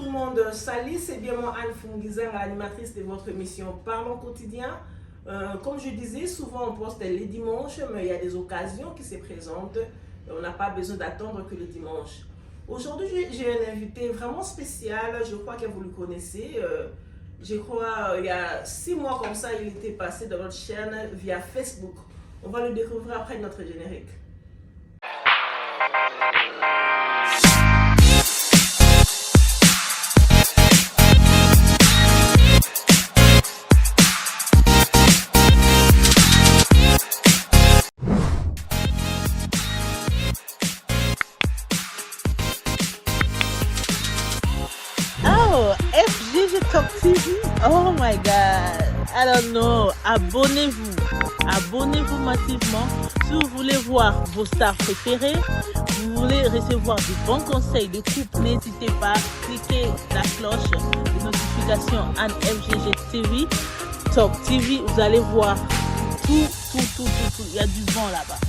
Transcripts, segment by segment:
tout le monde, salut, c'est bien moi Anne Fungizan, animatrice de votre émission Parlons quotidien. Comme je disais, souvent on poste les dimanches, mais il y a des occasions qui se présentent. On n'a pas besoin d'attendre que le dimanche. Aujourd'hui, j'ai un invité vraiment spécial, je crois que vous le connaissez. Je crois il y a 6 mois comme ça, il était passé dans notre chaîne via Facebook. On va le découvrir après notre générique. Oh, FGG Top TV. Oh my God. I don't know. Abonnez-vous. Abonnez-vous massivement. Si vous voulez voir vos stars préférées, vous voulez recevoir de bons conseils de couple, n'hésitez pas. Cliquez la cloche de notification en FGG TV. Top TV, vous allez voir tout. Il y a du vent là-bas.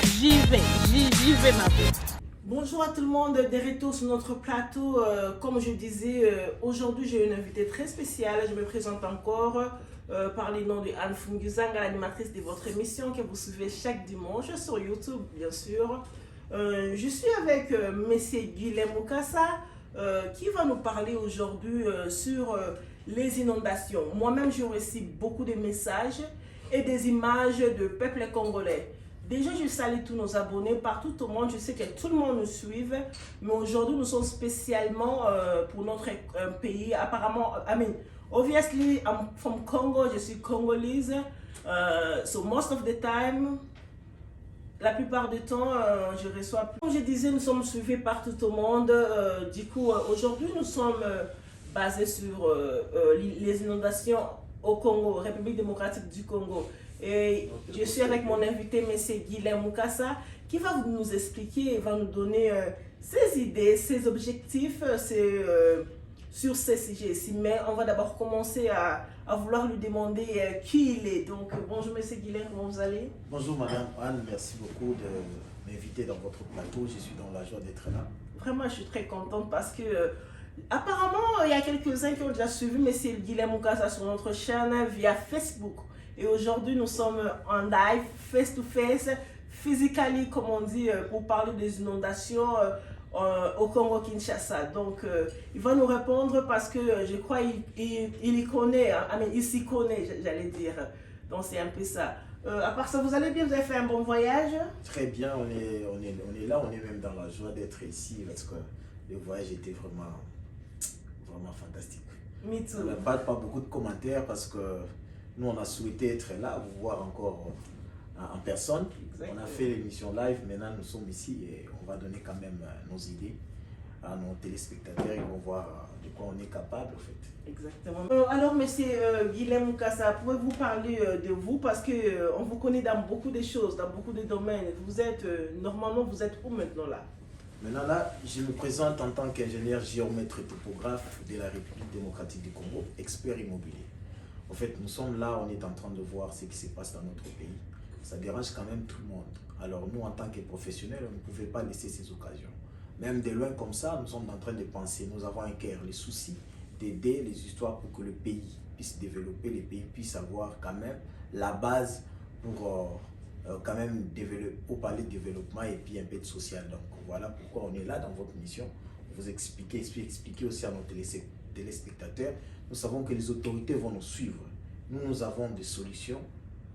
J'y vais ma belle. Bonjour à tout le monde, de retour sur notre plateau. Comme je disais, aujourd'hui j'ai une invitée très spéciale. Je me présente encore par les noms de Anne Fungizan, l'animatrice de votre émission que vous suivez chaque dimanche sur YouTube, bien sûr. Je suis avec Monsieur Guilhem Mukasa qui va nous parler aujourd'hui sur les inondations. Moi-même, j'ai reçu beaucoup de messages et des images de peuple congolais. Déjà, je salue tous nos abonnés partout au monde. Je sais que tout le monde nous suit. Mais aujourd'hui, nous sommes spécialement pour notre pays. Apparemment, obviously, I'm from Congo. Je suis congolaise. So most of the time, la plupart du temps, je reçois. Comme je disais, nous sommes suivis partout au monde. Du coup, aujourd'hui, nous sommes basés sur les inondations au Congo, République démocratique du Congo. Et je suis avec mon invité, M. Guilhem Mukasa, qui va nous expliquer et va nous donner ses idées, ses objectifs sur ces sujets-ci. Mais on va d'abord commencer à vouloir lui demander qui il est. Donc, bonjour M. Guilhem, comment vous allez? Bonjour Madame Anne, merci beaucoup de m'inviter dans votre plateau. Je suis dans la joie d'être là. Vraiment, je suis très contente parce que apparemment, il y a quelques-uns qui ont déjà suivi M. Guilhem Mukasa sur notre chaîne via Facebook. Et aujourd'hui, nous sommes en live, face to face, physically, comme on dit, pour parler des inondations au Congo-Kinshasa. Donc, il va nous répondre parce que je crois qu'il y connaît, il s'y connaît, j'allais dire. Donc, c'est un peu ça. À part ça, vous allez bien? Vous avez fait un bon voyage? Très bien, on est là, on est même dans la joie d'être ici parce que le voyage était vraiment fantastique. Me too. On n'a pas beaucoup de commentaires parce que nous, on a souhaité être là, vous voir encore en personne. Exactement. On a fait l'émission live, maintenant nous sommes ici et on va donner quand même nos idées à nos téléspectateurs. Ils vont voir de quoi on est capable en fait. Exactement. Alors, monsieur Guilhem Mukasa, pouvez-vous parler de vous parce que on vous connaît dans beaucoup de choses, dans beaucoup de domaines. Vous êtes, normalement, vous êtes où maintenant là? Maintenant là, je me présente en tant qu'ingénieur géomètre et topographe de la République démocratique du Congo, expert immobilier. En fait, nous sommes là, on est en train de voir ce qui se passe dans notre pays. Ça dérange quand même tout le monde. Alors nous, en tant que professionnels, on ne pouvait pas laisser ces occasions. Même de loin comme ça, nous sommes en train de penser, nous avons un cœur, les soucis d'aider les histoires pour que le pays puisse développer, les pays puissent avoir quand même la base pour quand même développer, pour parler de développement et puis un peu de social. Donc voilà pourquoi on est là dans votre mission. Vous expliquer aussi à nos téléspectateurs. Nous savons que les autorités vont nous suivre. Nous avons des solutions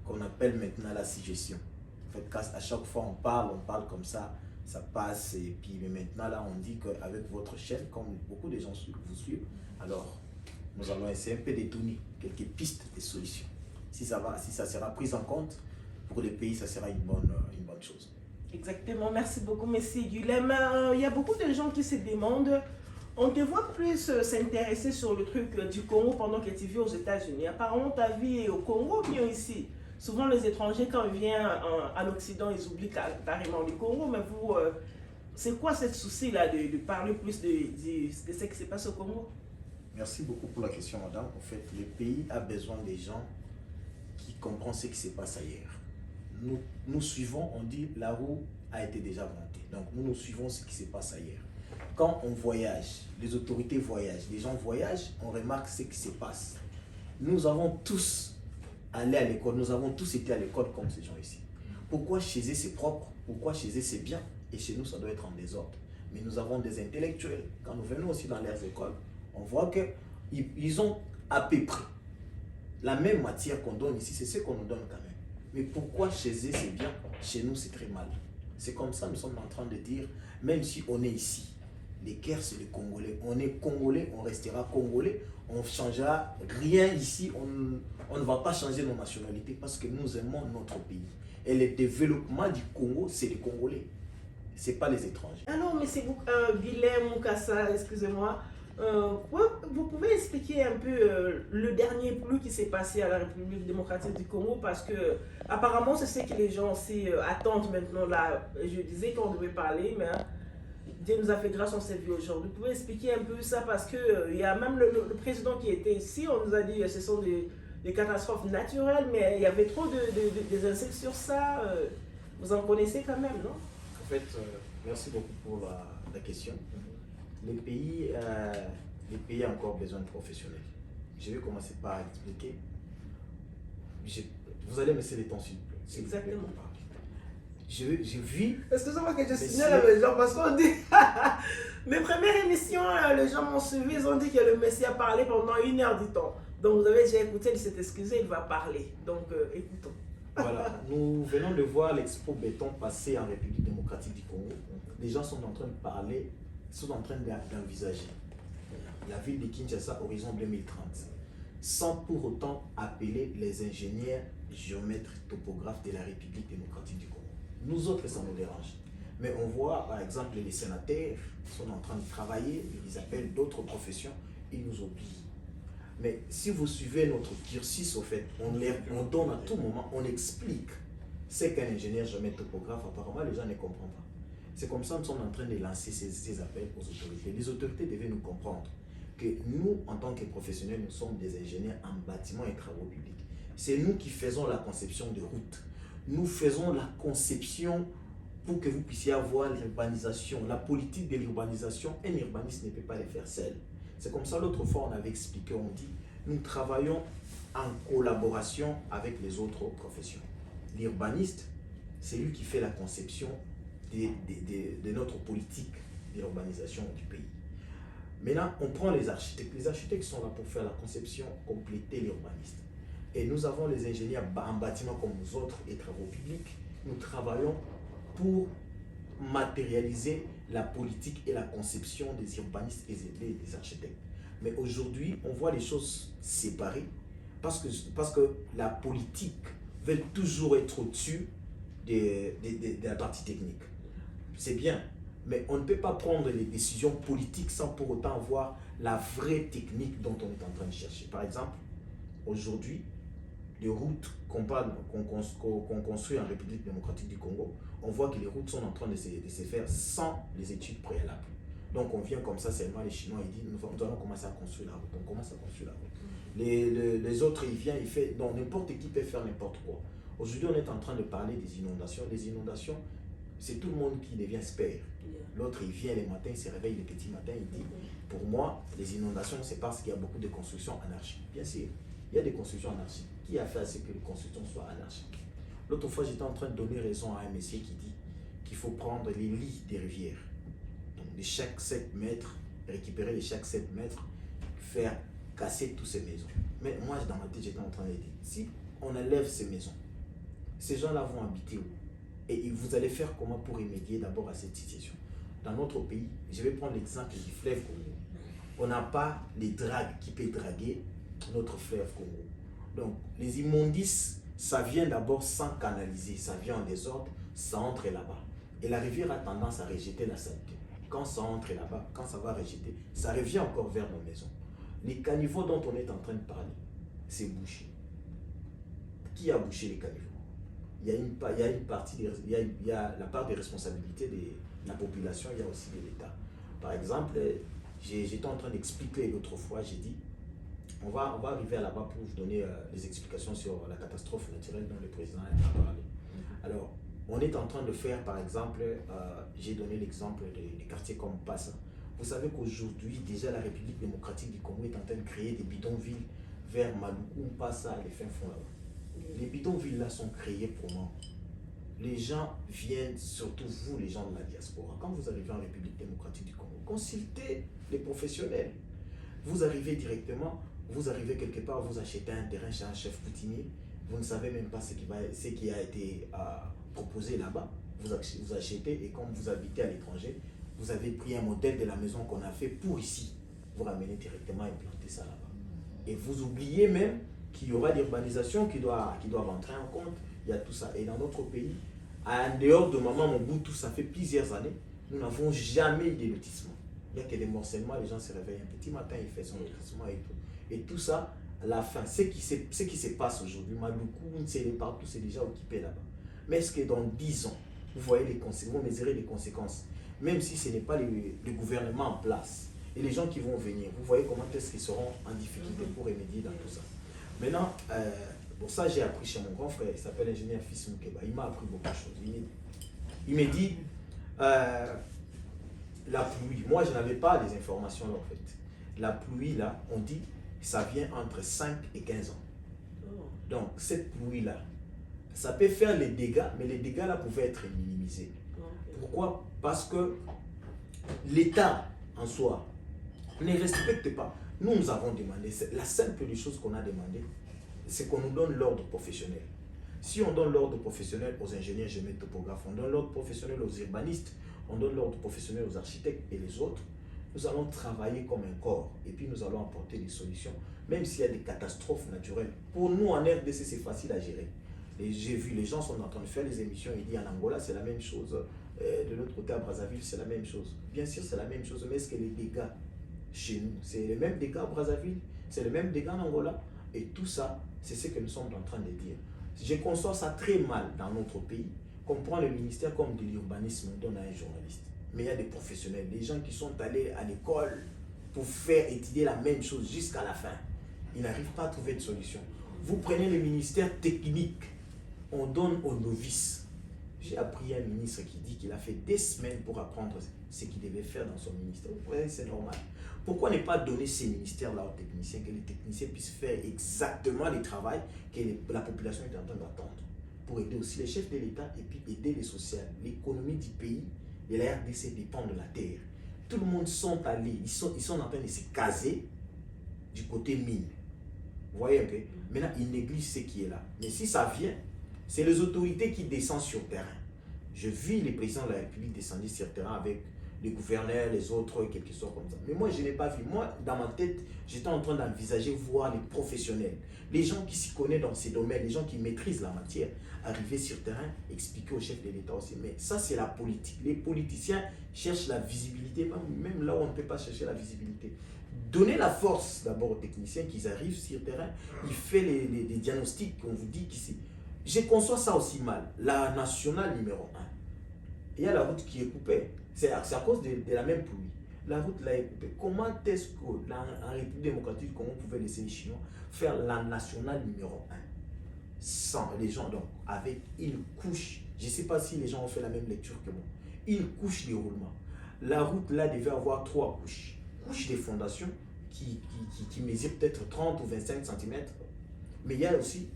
qu'on appelle maintenant la suggestion. En fait, à chaque fois on parle comme ça passe. Et puis mais maintenant là, on dit qu'avec votre chaîne, comme beaucoup de gens vous suivent, alors nous allons essayer un peu de donner quelques pistes de solutions. Si ça sera pris en compte, pour le pays, ça sera une bonne chose. Exactement, merci beaucoup, monsieur Guilhem. Il y a beaucoup de gens qui se demandent, on te voit plus s'intéresser sur le truc du Congo pendant que tu vis aux États-Unis. Apparemment, ta vie est au Congo, bien ici. Souvent, les étrangers, quand ils viennent en Occident, ils oublient carrément le Congo. Mais vous, c'est quoi ce souci-là de parler plus de ce qui se passe au Congo? Merci beaucoup pour la question, madame. En fait, le pays a besoin des gens qui comprennent ce qui se passe ailleurs. Nous suivons, on dit la roue a été déjà montée. Donc nous suivons ce qui se passe ailleurs. quand on voyage, les autorités voyagent, les gens voyagent, on remarque ce qui se passe. Nous avons tous allé à l'école, nous avons tous été à l'école comme ces gens ici. Pourquoi chez eux c'est propre, pourquoi chez eux c'est bien, et chez nous ça doit être en désordre. Mais nous avons des intellectuels. Quand nous venons aussi dans leurs écoles, on voit qu'ils ont à peu près la même matière qu'on donne ici, c'est ce qu'on nous donne quand même. Mais pourquoi chez eux c'est bien, chez nous c'est très mal. C'est comme ça que nous sommes en train de dire, même si on est ici, les guerres c'est les Congolais. On est Congolais, on restera Congolais, on ne changera rien ici, on ne va pas changer nos nationalités parce que nous aimons notre pays. Et le développement du Congo, c'est les Congolais, ce n'est pas les étrangers. Alors, M. Guilhem Mukasa, excusez-moi, vous pouvez expliquer un peu le dernier plus qui s'est passé à la République démocratique du Congo, parce que apparemment c'est ce que les gens aussi attendent maintenant. Là, je disais qu'on devait parler, mais Dieu nous a fait grâce, on s'est vu aujourd'hui. Vous pouvez expliquer un peu ça, parce que il y a même le président qui était ici, on nous a dit que ce sont des catastrophes naturelles, mais il y avait trop des insectes sur ça. Vous en connaissez quand même, non? En fait, merci beaucoup pour la question. Les pays ont encore besoin de professionnels. Je vais commencer par expliquer. Vous allez me laisser le temps, s'il vous plaît. Exactement. Je vis. Excusez-moi que je signale les gens, parce qu'on dit. Mes premières émissions, les gens m'ont suivi, ils ont dit que le Messie a parlé pendant 1 heure du temps. Donc vous avez déjà écouté, il s'est excusé, il va parler. Donc écoutons. Voilà, nous venons de voir l'expo béton passer en République démocratique du Congo. Les gens sont en train de parler, sont en train d'envisager la ville de Kinshasa horizon 2030, sans pour autant appeler les ingénieurs, géomètres, topographes de la République démocratique du Congo. Nous autres, ça nous dérange. Mais on voit, par exemple, les sénateurs sont en train de travailler, ils appellent d'autres professions, ils nous oublient. Mais si vous suivez notre cursus, au fait, on donne à tout moment, on explique ce qu'un ingénieur géomètre topographe, apparemment les gens ne comprennent pas. C'est comme ça que nous sommes en train de lancer ces appels aux autorités. Les autorités devaient nous comprendre que nous, en tant que professionnels, nous sommes des ingénieurs en bâtiment et travaux publics. C'est nous qui faisons la conception de routes. Nous faisons la conception pour que vous puissiez avoir l'urbanisation, la politique de l'urbanisation. Un urbaniste ne peut pas le faire seul. C'est comme ça, l'autre fois, on avait expliqué, on dit, nous travaillons en collaboration avec les autres professions. L'urbaniste, c'est lui qui fait la conception de notre politique d'urbanisation du pays. Maintenant, on prend les architectes. Les architectes sont là pour faire la conception, compléter l'urbaniste. Et nous avons les ingénieurs en bâtiment comme nous autres et travaux publics. Nous travaillons pour matérialiser la politique et la conception des urbanistes et des architectes. Mais aujourd'hui, on voit les choses séparées parce que la politique veut toujours être au-dessus de la partie technique. C'est bien, mais on ne peut pas prendre les décisions politiques sans pour autant avoir la vraie technique dont on est en train de chercher. Par exemple, aujourd'hui, les routes qu'on construit en République démocratique du Congo, on voit que les routes sont en train de se faire sans les études préalables. Donc on vient comme ça, seulement les Chinois, ils disent, nous allons commencer à construire la route. On commence à construire la route. Les autres, ils viennent, ils font, donc n'importe qui peut faire n'importe quoi. Aujourd'hui, on est en train de parler des inondations. Les inondations, c'est tout le monde qui devient expert. L'autre, il vient les matins, il se réveille les petits matins, il dit, pour moi, les inondations, c'est parce qu'il y a beaucoup de constructions anarchiques. Bien sûr, il y a des constructions anarchiques. Qui a fait à ce que les constructions soient anarchiques? L'autre fois, j'étais en train de donner raison à un monsieur qui dit qu'il faut prendre les lits des rivières. Donc, de chaque 7 mètres, récupérer de chaque 7 mètres, faire casser toutes ces maisons. Mais moi, dans ma tête, j'étais en train de dire, si on enlève ces maisons, ces gens-là vont habiter où? Et vous allez faire comment pour remédier d'abord à cette situation? Dans notre pays, je vais prendre l'exemple du fleuve Congo. On n'a pas les dragues qui peuvent draguer notre fleuve Congo. Donc, les immondices, ça vient d'abord sans canaliser, ça vient en désordre, ça entre là-bas. Et la rivière a tendance à rejeter la saleté. Quand ça entre là-bas, quand ça va rejeter, ça revient encore vers nos maisons. Les caniveaux dont on est en train de parler, c'est bouché. Qui a bouché les caniveaux? Il y a une partie, il y a la part des responsabilités de la population, il y a aussi de l'État. Par exemple, j'étais en train d'expliquer l'autre fois, j'ai dit, on va arriver là-bas pour vous donner des explications sur la catastrophe naturelle dont le président a parlé. Alors, on est en train de faire, par exemple, j'ai donné l'exemple des quartiers comme Passa. Vous savez qu'aujourd'hui, déjà, la République démocratique du Congo est en train de créer des bidonvilles vers Maluku, Mpassa, les fins fonds là-bas. Les bidonvilles là sont créés pour moi. Les gens viennent, surtout vous, les gens de la diaspora, quand vous arrivez en République démocratique du Congo, consultez les professionnels. Vous arrivez directement, vous arrivez quelque part, vous achetez un terrain chez un chef coutumier, vous ne savez même pas ce qui a été proposé là-bas. Vous achetez et comme vous habitez à l'étranger, vous avez pris un modèle de la maison qu'on a fait pour ici. Vous ramenez directement implanter ça là-bas. Et vous oubliez même qu'il y aura l'urbanisation qui doit rentrer en compte. Il y a tout ça. Et dans notre pays, en dehors de Maman Mobutu, ça fait plusieurs années, nous n'avons jamais eu de lotissement. Il n'y a que des morcellement, les gens se réveillent un petit matin, il fait son lotissement et tout. Et tout ça, à la fin, ce qui se passe aujourd'hui, Maluku, c'est partout, c'est déjà occupé là-bas. Mais est-ce que dans 10 ans, vous voyez les conséquences, vous mesurez les conséquences, même si ce n'est pas le gouvernement en place, et les gens qui vont venir, vous voyez comment est-ce qu'ils seront en difficulté pour remédier dans tout ça. Maintenant, pour ça, j'ai appris chez mon grand frère, il s'appelle ingénieur Fils Moukeba, il m'a appris beaucoup de choses. Il me dit, la pluie, moi je n'avais pas les informations là en fait. La pluie là, on dit, ça vient entre 5 et 15 ans. Donc cette pluie là, ça peut faire les dégâts, mais les dégâts là pouvaient être minimisés. Pourquoi? Parce que l'État en soi ne respecte pas. Nous avons demandé, la simple des choses qu'on a demandé, c'est qu'on nous donne l'ordre professionnel. Si on donne l'ordre professionnel aux ingénieurs, géomètres, topographes, on donne l'ordre professionnel aux urbanistes, on donne l'ordre professionnel aux architectes et les autres, nous allons travailler comme un corps et puis nous allons apporter des solutions, même s'il y a des catastrophes naturelles. Pour nous, en RDC, c'est facile à gérer. J'ai vu, les gens sont en train de faire les émissions, ils disent en Angola, c'est la même chose, de l'autre côté à Brazzaville, c'est la même chose. Bien sûr, c'est la même chose, mais est-ce que les dégâts chez nous, c'est les mêmes dégâts à Brazzaville, c'est les mêmes dégâts en Angola? Et tout ça, c'est ce que nous sommes en train de dire. Je conçois ça très mal dans notre pays, qu'on prend le ministère comme de l'urbanisme, on donne à un journaliste. Mais il y a des professionnels, des gens qui sont allés à l'école pour faire étudier la même chose jusqu'à la fin. Ils n'arrivent pas à trouver de solution. Vous prenez le ministère technique, on donne aux novices. J'ai appris un ministre qui dit qu'il a fait des semaines pour apprendre ce qu'il devait faire dans son ministère. Vous voyez, c'est normal. Pourquoi ne pas donner ces ministères-là aux techniciens, que les techniciens puissent faire exactement le travail que la population est en train d'attendre, pour aider aussi les chefs de l'État et puis aider les sociales. L'économie du pays et la RDC dépend de la terre. Tout le monde sont allés, ils sont en train de se caser du côté mine. Vous voyez un peu? Maintenant, ils négligent ce qui est là. Mais si ça vient, c'est les autorités qui descendent sur terrain. Je vis les présidents de la République descendre sur terrain avec les gouverneurs, les autres, quelque chose comme ça. Mais moi, je n'ai pas vu. Moi, dans ma tête, j'étais en train d'envisager voir les professionnels, les gens qui s'y connaissent dans ces domaines, les gens qui maîtrisent la matière, arriver sur terrain, expliquer au chef de l'État aussi. Mais ça, c'est la politique. Les politiciens cherchent la visibilité, même là où on ne peut pas chercher la visibilité. Donnez la force d'abord aux techniciens qui arrivent sur terrain, ils font les diagnostics qu'on vous dit qu'ici. Je conçois ça aussi mal. La nationale numéro 1, il y a la route qui est coupée. C'est à cause de la même pluie. La route là est coupée. Comment est-ce qu'en République démocratique du Congo, on pouvait laisser les Chinois faire la nationale numéro 1 sans les gens, donc avec une couche? Je ne sais pas si les gens ont fait la même lecture que moi. Une couche de roulement. La route là devait avoir 3 couches. Couche de fondation qui mesure peut-être 30 ou 25 cm. Mais il y a aussi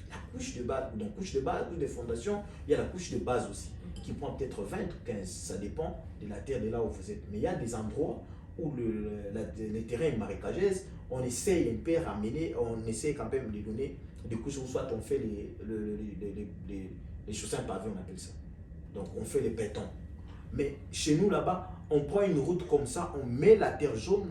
la couche de base. Donc couche de base ou de fondation, il y a la couche de base aussi, qui prend peut-être 20 ou 15, ça dépend de la terre de là où vous êtes. Mais il y a des endroits où le terrain est marécageux, on essaye un peu ramener, on essaye quand même de donner des couches où soit on fait les chaussons pavés, on appelle ça. Donc on fait les bétons. Mais chez nous là-bas, on prend une route comme ça, on met la terre jaune,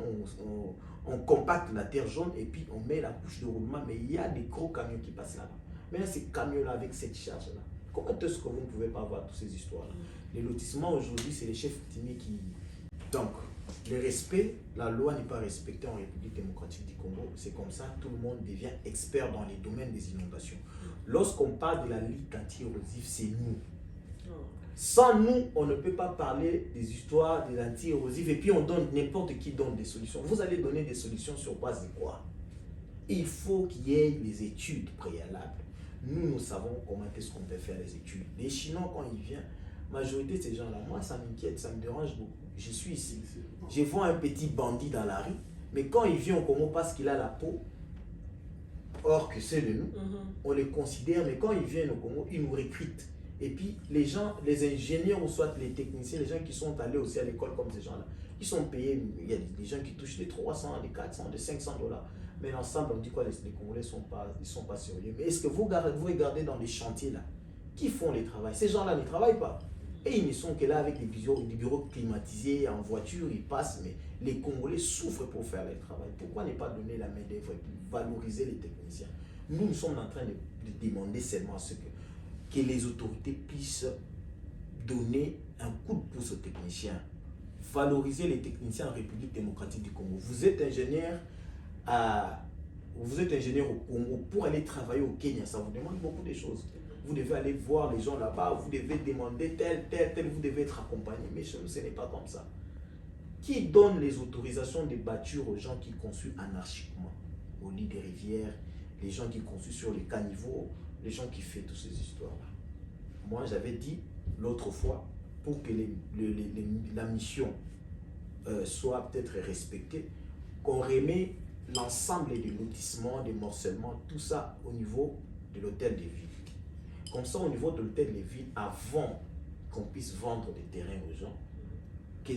on compacte la terre jaune et puis on met la couche de roulement. Mais il y a des gros camions qui passent là-bas. Maintenant ces camions-là avec cette charge-là, comment est-ce que vous ne pouvez pas avoir toutes ces histoires-là? Les lotissements aujourd'hui, c'est les chefs coutumiers qui... Donc, le respect, la loi n'est pas respectée en République démocratique du Congo. C'est comme ça, tout le monde devient expert dans les domaines des inondations. Lorsqu'on parle de la lutte anti-érosive, c'est nous. Sans nous, on ne peut pas parler des histoires de l'anti-érosive et puis on donne, n'importe qui donne des solutions. Vous allez donner des solutions sur base de quoi? Il faut qu'il y ait des études préalables. Nous savons comment est-ce qu'on peut faire les études. Les Chinois, quand ils viennent, majorité de ces gens-là, moi ça m'inquiète, ça me dérange beaucoup. je suis ici. Je vois un petit bandit dans la rue, mais quand il vient au Congo parce qu'il a la peau, or que c'est de nous, on les considère, mais quand ils viennent au Congo, ils nous recrutent. Et puis les gens, les ingénieurs ou soit les techniciens, les gens qui sont allés aussi à l'école comme ces gens-là, ils sont payés, il y a des gens qui touchent des 300, des 400, des 500 dollars. Mais l'ensemble, on dit quoi, les Congolais ne sont pas sérieux. Mais est-ce que vous regardez dans les chantiers là, qui font les travaux? Ces gens-là ne travaillent pas. Et ils ne sont que là avec des bureaux climatisés, en voiture, ils passent, mais les Congolais souffrent pour faire le travail. Pourquoi ne pas donner la main-d'œuvre et valoriser les techniciens? Nous sommes en train de demander seulement que les autorités puissent donner un coup de pouce aux techniciens, valoriser les techniciens en République démocratique du Congo. Vous êtes ingénieur au Congo, pour aller travailler au Kenya, ça vous demande beaucoup de choses. Vous devez aller voir les gens là-bas, vous devez demander tel, vous devez être accompagné. Mais chez nous, ce n'est pas comme ça. Qui donne les autorisations de bâtir aux gens qui construisent anarchiquement, au lit des rivières, les gens qui construisent sur les caniveaux, les gens qui font toutes ces histoires-là? Moi, j'avais dit l'autre fois, pour que la mission soit peut-être respectée, qu'on remet l'ensemble des lotissements, des morcellements, tout ça au niveau de l'hôtel de ville. Comme ça, au niveau de l'hôtel de ville, avant qu'on puisse vendre des terrains aux gens, que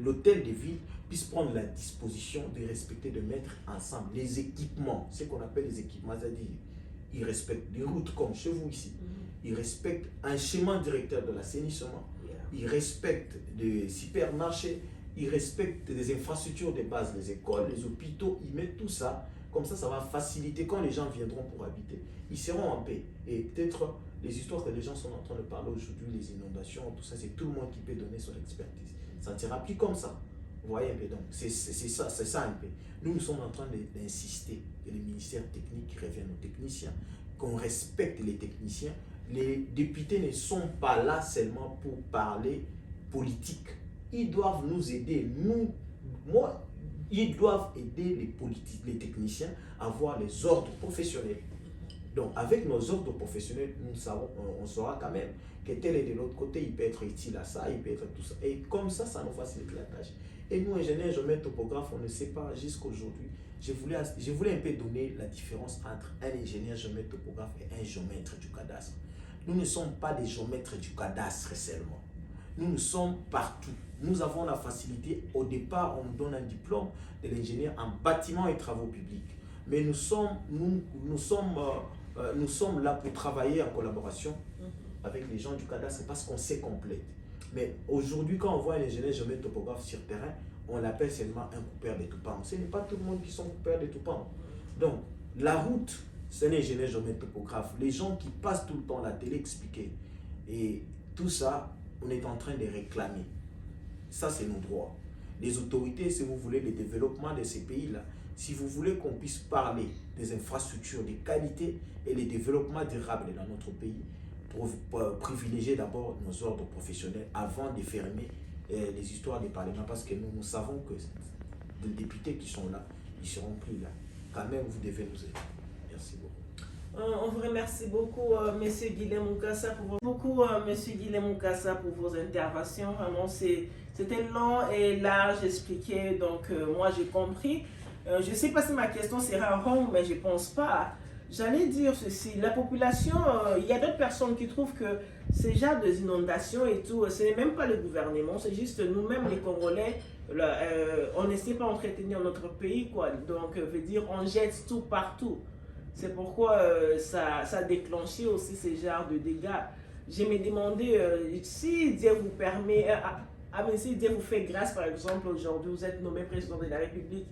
l'hôtel de ville puisse prendre la disposition de respecter, de mettre ensemble les équipements, ce qu'on appelle les équipements, c'est-à-dire ils respectent des routes comme chez vous ici, ils respectent un chemin directeur de l'assainissement, ils respectent des supermarchés, ils respectent des infrastructures de base, les écoles, les hôpitaux, ils mettent tout ça. Comme ça va faciliter quand les gens viendront pour habiter. Ils seront en paix. Et peut-être les histoires que les gens sont en train de parler aujourd'hui, les inondations, tout ça, c'est tout le monde qui peut donner son expertise. Ça ne sera plus comme ça. Vous voyez un peu, donc c'est ça un peu. Nous sommes en train d'insister que les ministères techniques reviennent aux techniciens, qu'on respecte les techniciens. Les députés ne sont pas là seulement pour parler politique. Ils doivent nous aider. Ils doivent aider les techniciens à avoir les ordres professionnels. Donc, avec nos ordres professionnels, on saura quand même que tel est de l'autre côté, il peut être utile à ça, il peut être tout ça. Et comme ça nous facilite la tâche. Et nous, ingénieurs géomètres topographes, on ne sait pas jusqu'aujourd'hui. Je voulais un peu donner la différence entre un ingénieur géomètre topographe et un géomètre du cadastre. Nous ne sommes pas des géomètres du cadastre seulement. Nous sommes partout. Nous avons la facilité. Au départ, on nous donne un diplôme de l'ingénieur en bâtiment et travaux publics. Mais nous sommes là pour travailler en collaboration avec les gens du cadastre parce qu'on sait complète. Mais aujourd'hui, quand on voit un ingénieur géomètre topographe sur terrain, on l'appelle seulement un coupeur de toupans. Ce n'est pas tout le monde qui sont coupeurs de toupans. Donc, la route, c'est un ingénieur géomètre topographe. Les gens qui passent tout le temps à la télé expliquer. Et tout ça, on est en train de réclamer. Ça, c'est nos droits. Les autorités, si vous voulez, le développement de ces pays-là, si vous voulez qu'on puisse parler des infrastructures de qualité et le développement durable dans notre pays, pour privilégier d'abord nos ordres professionnels avant de fermer les histoires des parlements, parce que nous savons que les députés qui sont là, ils ne seront plus là. Quand même, vous devez nous aider. Merci beaucoup. On vous remercie beaucoup, Monsieur Guilhem Mukasa, pour vos interventions. Vraiment, c'était long et large expliqué, donc moi j'ai compris. Je ne sais pas si ma question sera ronde, mais je ne pense pas. J'allais dire ceci, la population, il y a d'autres personnes qui trouvent que ces genres des inondations et tout, ce n'est même pas le gouvernement, c'est juste nous-mêmes les Congolais, on n'essaie pas d'entretenir notre pays, quoi. Donc, veut dire, on jette tout partout. C'est pourquoi ça a déclenché aussi ces genres de dégâts. Je me demandais si Dieu vous permet, si Dieu vous fait grâce, par exemple, aujourd'hui, vous êtes nommé président de la République,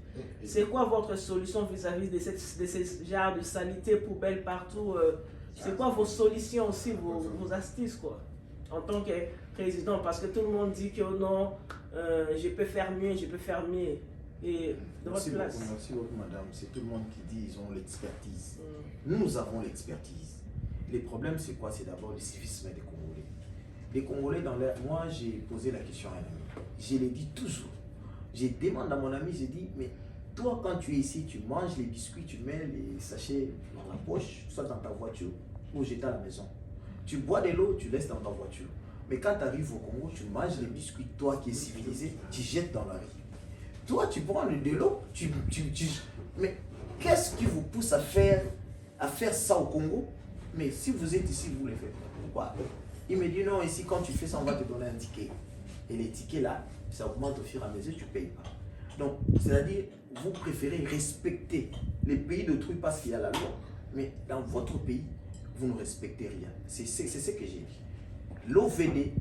c'est quoi votre solution vis-à-vis de ces genres de saleté, poubelles partout? C'est quoi vos solutions aussi, vos astuces, quoi, en tant que président? Parce que tout le monde dit que non, je peux faire mieux. Et de votre place. Merci beaucoup, madame. C'est tout le monde qui dit qu'ils ont l'expertise. Nous avons l'expertise. Les problèmes, c'est quoi? C'est d'abord le civisme des Congolais. Les Congolais, moi, j'ai posé la question à un ami. Je l'ai dit toujours. Je demande à mon ami, je dis, mais toi, quand tu es ici, tu manges les biscuits, tu mets les sachets dans la poche, soit dans ta voiture, ou j'étais à la maison. Tu bois de l'eau, tu laisses dans ta voiture. Mais quand tu arrives au Congo, tu manges les biscuits, toi qui es civilisé, tu jettes dans la rue. Toi, tu prends de l'eau, mais qu'est-ce qui vous pousse à faire ça au Congo? Mais si vous êtes ici, vous le faites. Pourquoi? Il me dit non, ici, quand tu fais ça, on va te donner un ticket. Et les tickets là, ça augmente au fur et à mesure, tu ne payes pas. Donc, c'est-à-dire, vous préférez respecter les pays d'autrui parce qu'il y a la loi. Mais dans votre pays, vous ne respectez rien. C'est ce que j'ai dit. L'OVD,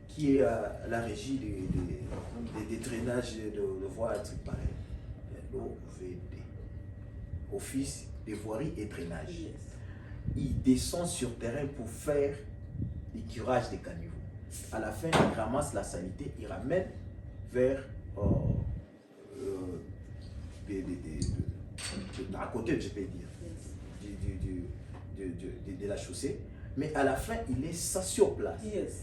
qui est la régie des drainages de voies, un truc pareil. L'OVD, Office des voiries et drainages. Il descend sur terrain pour faire le curage des caniveaux. À la fin, il ramasse la saleté, il ramène vers à côté, je peux dire, de la chaussée. Mais à la fin, il laisse ça sur place.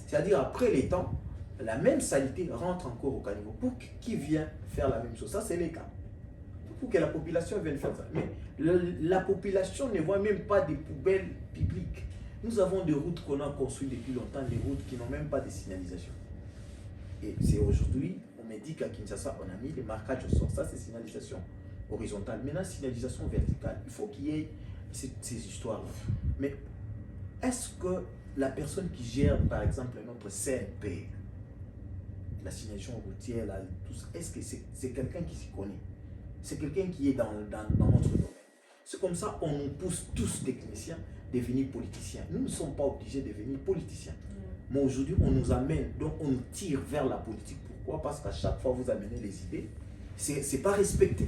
C'est-à-dire, après les temps, la même saleté rentre encore au caniveau. Pour qui vient faire la même chose? Ça, c'est les cas. Pour que la population vienne faire ça. Mais la population ne voit même pas des poubelles publiques. Nous avons des routes qu'on a construites depuis longtemps, des routes qui n'ont même pas de signalisation. Et c'est aujourd'hui, on me dit qu'à Kinshasa, on a mis les marquages au sort. Ça, c'est signalisation horizontale. Maintenant, signalisation verticale. Il faut qu'il y ait ces histoires-là. Mais est-ce que la personne qui gère, par exemple, notre CNP, la signalisation routière, là, tout ça, est-ce que c'est quelqu'un qui s'y connaît? C'est quelqu'un qui est dans notre domaine. C'est comme ça, on nous pousse tous techniciens à devenir politiciens. Nous ne sommes pas obligés de devenir politiciens. Mais aujourd'hui, on nous amène, donc on nous tire vers la politique. Pourquoi? Parce qu'à chaque fois, vous amenez les idées, c'est pas respecté.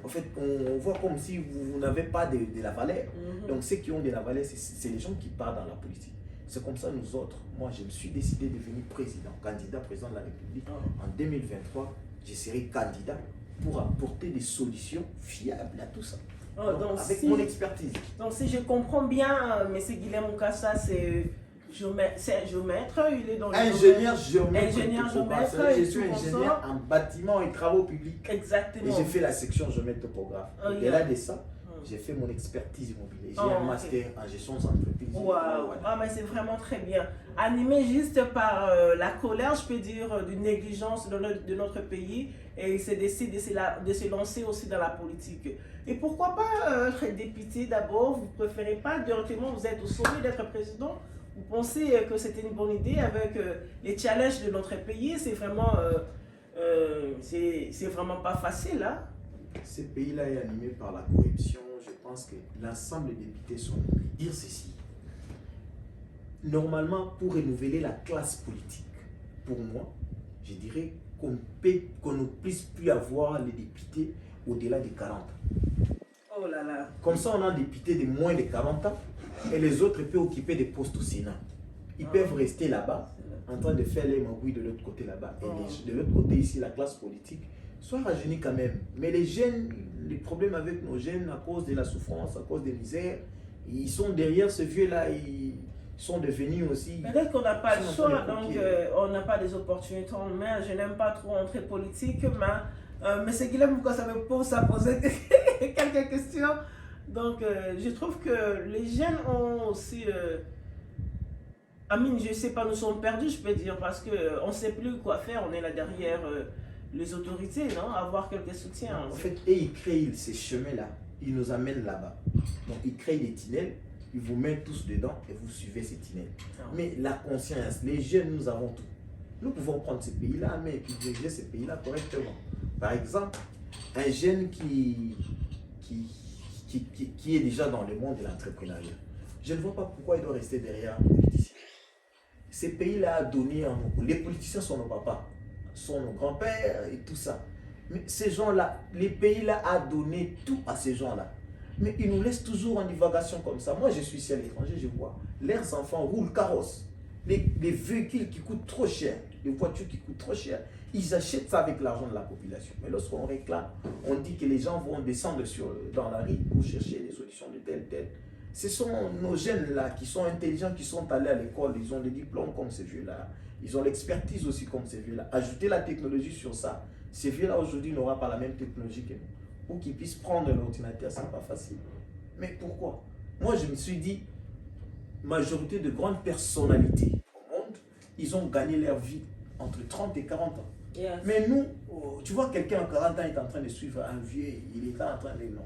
En fait, on voit comme si vous n'avez pas de la valeur. Donc, ceux qui ont de la valeur, c'est les gens qui partent dans la politique. C'est comme ça, nous autres. Moi, je me suis décidé de devenir candidat président de la République. En 2023, je serai candidat pour apporter des solutions fiables à tout ça. Donc, avec mon expertise. Donc, si je comprends bien, M. Guilhem Mukasa, c'est un géomètre, il est dans le ingénieur géomètre. Je suis ingénieur en bâtiment et travaux publics. Exactement. Et j'ai fait la section géomètre topographe. Au-delà de ça, j'ai fait mon expertise immobilière. J'ai un master en gestion d'entreprise. Waouh, mais c'est vraiment très bien. Animé juste par la colère, je peux dire, d'une négligence de notre pays, et il s'est décidé de se lancer aussi dans la politique. Et pourquoi pas être député d'abord? Vous ne préférez pas directement, vous êtes au sommet d'être président? Vous pensez que c'était une bonne idée avec les challenges de notre pays? C'est vraiment, c'est vraiment pas facile, hein? Ce pays-là est animé par la corruption. Je pense que l'ensemble des députés sont venus dire ceci. Normalement, pour renouveler la classe politique, pour moi, je dirais qu'on ne puisse plus avoir les députés au-delà de 40 ans. Oh là là. Comme ça, on a des députés de moins de 40 ans et les autres peuvent occuper des postes au Sénat. Ils peuvent rester là-bas en train de faire les magouilles de l'autre côté là-bas. Et de l'autre côté ici, la classe politique soit rajeunie quand même. Mais les jeunes, les problèmes avec nos jeunes à cause de la souffrance, à cause des misères, ils sont derrière ce vieux-là, ils sont devenus aussi... Peut-être qu'on n'a pas le choix, donc on n'a pas des opportunités en main. Je n'aime pas trop entrer politique, mais c'est Guilhem, pourquoi ça me pose à poser quelques questions. Donc je trouve que les jeunes ont aussi... Amine, je ne sais pas, nous sommes perdus, je peux dire, parce qu'on ne sait plus quoi faire, on est là derrière les autorités, non? Avoir quelques soutiens. En fait, et ils créent ces chemins-là, ils nous amènent là-bas. Donc ils créent des tunnels, ils vous mettent tous dedans et vous suivez ces tunnels. Mais la conscience, les jeunes, nous avons tout. Nous pouvons prendre ces pays-là, mais diriger ces pays-là correctement. Par exemple, un jeune qui est déjà dans le monde de l'entrepreneuriat, je ne vois pas pourquoi il doit rester derrière un politicien. Ces pays-là a donné un mot. Les politiciens sont nos papas, sont nos grands-pères et tout ça. Mais ces gens-là, les pays-là a donné tout à ces gens-là. Mais ils nous laissent toujours en divagation comme ça. Moi, je suis ici à l'étranger, je vois. Leurs enfants roulent carrosse. Les véhicules qui coûtent trop cher, les voitures qui coûtent trop cher, ils achètent ça avec l'argent de la population. Mais lorsqu'on réclame, on dit que les gens vont descendre dans la rue pour chercher des solutions de tel. Ce sont nos jeunes-là qui sont intelligents, qui sont allés à l'école, ils ont des diplômes comme ces vieux-là. Ils ont l'expertise aussi comme ces vieux-là. Ajouter la technologie sur ça. Ces vieux-là aujourd'hui n'auront pas la même technologie que nous. Pour qu'ils puissent prendre l'ordinateur, ce n'est pas facile. Mais pourquoi? Moi, je me suis dit, majorité de grandes personnalités au monde ils ont gagné leur vie entre 30 et 40 ans. Yes. Mais nous, tu vois, quelqu'un à 40 ans est en train de suivre un vieux, il est là en train de... Non,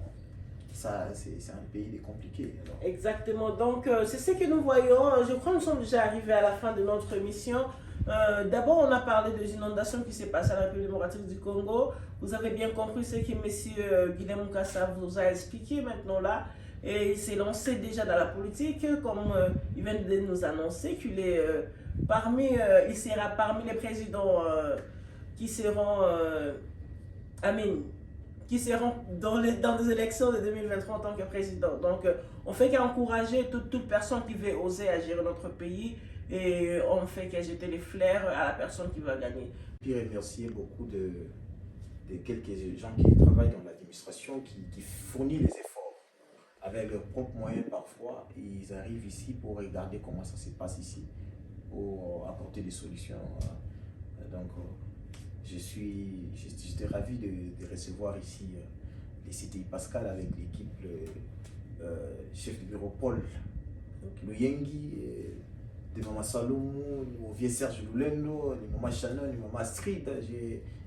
ça, c'est un pays compliqué. Alors. Exactement, donc c'est ce que nous voyons. Je crois que nous sommes déjà arrivés à la fin de notre mission. D'abord, on a parlé des inondations qui s'est passées à la République démocratique du Congo. Vous avez bien compris ce que M. Guilhem Mukasa vous a expliqué maintenant là. Et il s'est lancé déjà dans la politique, comme il vient de nous annoncer qu'il est il sera parmi les présidents qui seront qui seront dans les élections de 2023 en tant que président. Donc, on fait qu'encourager toute personne qui veut oser agir dans notre pays et on fait qu'à jeter les fleurs à la personne qui va gagner. Puis remercier beaucoup de quelques gens qui travaillent dans l'administration, qui fournissent les efforts. Avec leurs propres moyens parfois, ils arrivent ici pour regarder comment ça se passe ici, pour apporter des solutions. Donc, j'étais ravi de recevoir ici les CTI Pascal avec l'équipe, le chef de bureau Paul, le Yengi, de Maman Salomon, le vieux Serge Lulendo, le Maman Shannon, le Maman Astrid.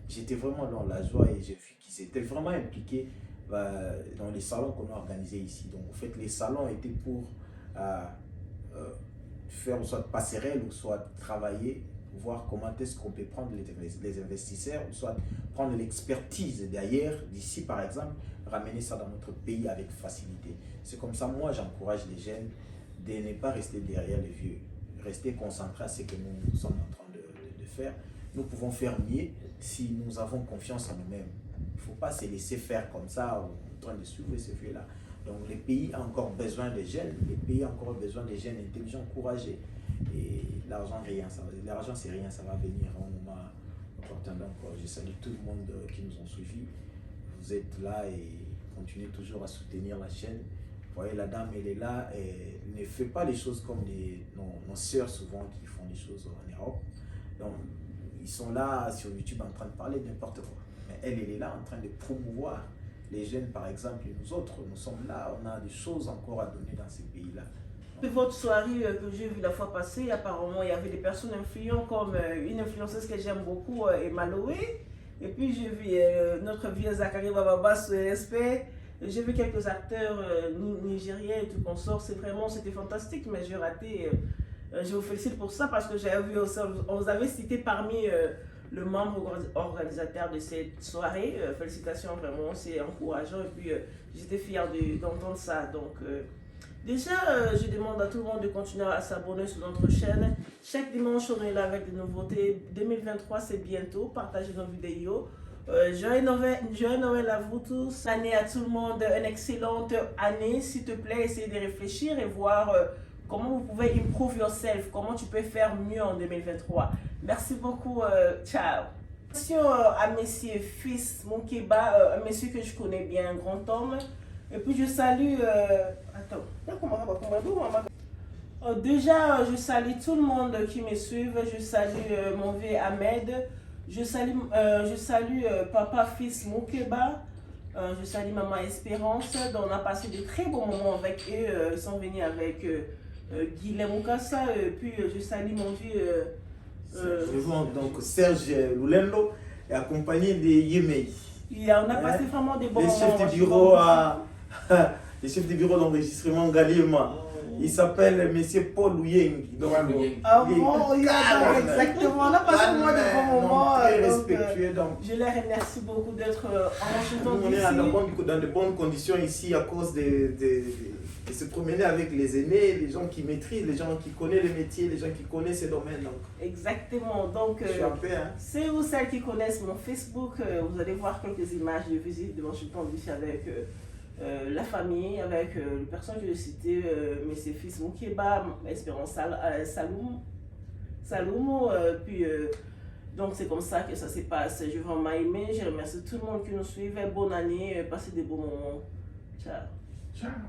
J'étais vraiment dans la joie et j'ai vu qu'ils étaient vraiment impliqués dans les salons qu'on a organisés ici. Donc en fait, les salons étaient pour faire soit passerelle ou soit travailler, voir comment est-ce qu'on peut prendre les investisseurs, ou soit prendre l'expertise d'ailleurs, d'ici par exemple, ramener ça dans notre pays avec facilité. C'est comme ça, moi j'encourage les jeunes de ne pas rester derrière les vieux, rester concentrés à ce que nous sommes en train de faire. Nous pouvons faire mieux si nous avons confiance en nous-mêmes. Il ne faut pas se laisser faire comme ça, en train de suivre ce vieux-là. Donc, les pays ont encore besoin de jeunes, les pays ont encore besoin de jeunes intelligents, courageux. Et l'argent, rien, l'argent, c'est rien, ça va venir à un moment opportun. Donc, je salue tout le monde qui nous ont suivis. Vous êtes là et continuez toujours à soutenir la chaîne. Vous voyez, la dame, elle est là et ne fait pas les choses comme nos sœurs souvent qui font les choses en Europe. Donc, ils sont là sur YouTube en train de parler de n'importe quoi. Mais elle est là en train de promouvoir les jeunes, par exemple, et nous autres, nous sommes là, on a des choses encore à donner dans ces pays-là. Votre soirée que j'ai vue la fois passée, apparemment, il y avait des personnes influentes comme une influenceuse que j'aime beaucoup, Emma Loé. Et puis, j'ai vu notre vieux Zachary Bababa sur ESP. J'ai vu quelques acteurs nigériens et tout consort. C'était fantastique, mais j'ai raté. Je vous félicite pour ça parce que j'avais vu aussi, on vous avait cité parmi le membre organisateur de cette soirée. Félicitations, vraiment, c'est encourageant. Et puis, j'étais fière d'entendre ça. Donc, déjà, je demande à tout le monde de continuer à s'abonner sur notre chaîne. Chaque dimanche, on est là avec des nouveautés. 2023, c'est bientôt. Partagez nos vidéos. Joyeux Noël à vous tous. Année à tout le monde. Une excellente année. S'il te plaît, essayez de réfléchir et voir comment vous pouvez improve yourself. Comment tu peux faire mieux en 2023. Merci beaucoup. Ciao. Question à monsieur Fils Moukeba, un monsieur que je connais bien, un grand homme. Et puis je salue... déjà, je salue tout le monde qui me suit. Je salue mon vieux Ahmed. Je salue papa Fils Moukeba. Je salue maman Espérance. Donc, on a passé de très bons moments avec eux. Ils sont venus avec Guilhem Mukasa. Puis je salue mon vieux... Je vois donc Serge Lulendo et accompagné de Yemei. On a passé vraiment des bons moments. Le chef de bureau d'enregistrement Galiema. Il s'appelle monsieur Paul Yengi. Exactement. On a passé vraiment des bons moments. Très respectueux. Je les remercie beaucoup d'être en Washington DC. On est dans de bonnes conditions ici à cause de se promener avec les aînés, les gens qui maîtrisent, les gens qui connaissent le métier, les gens qui connaissent ces domaines. Donc. Exactement. Donc, c'est vous celles qui connaissent mon Facebook. Vous allez voir quelques images de visite de Washington DC avec la famille, avec les personnes que j'ai citées, M. Fils Moukeba, Espérance Salomo, puis donc c'est comme ça que ça se passe. Je veux vraiment aimer, je remercie tout le monde qui nous suit. Bonne année, passez des beaux moments. Ciao. Ciao.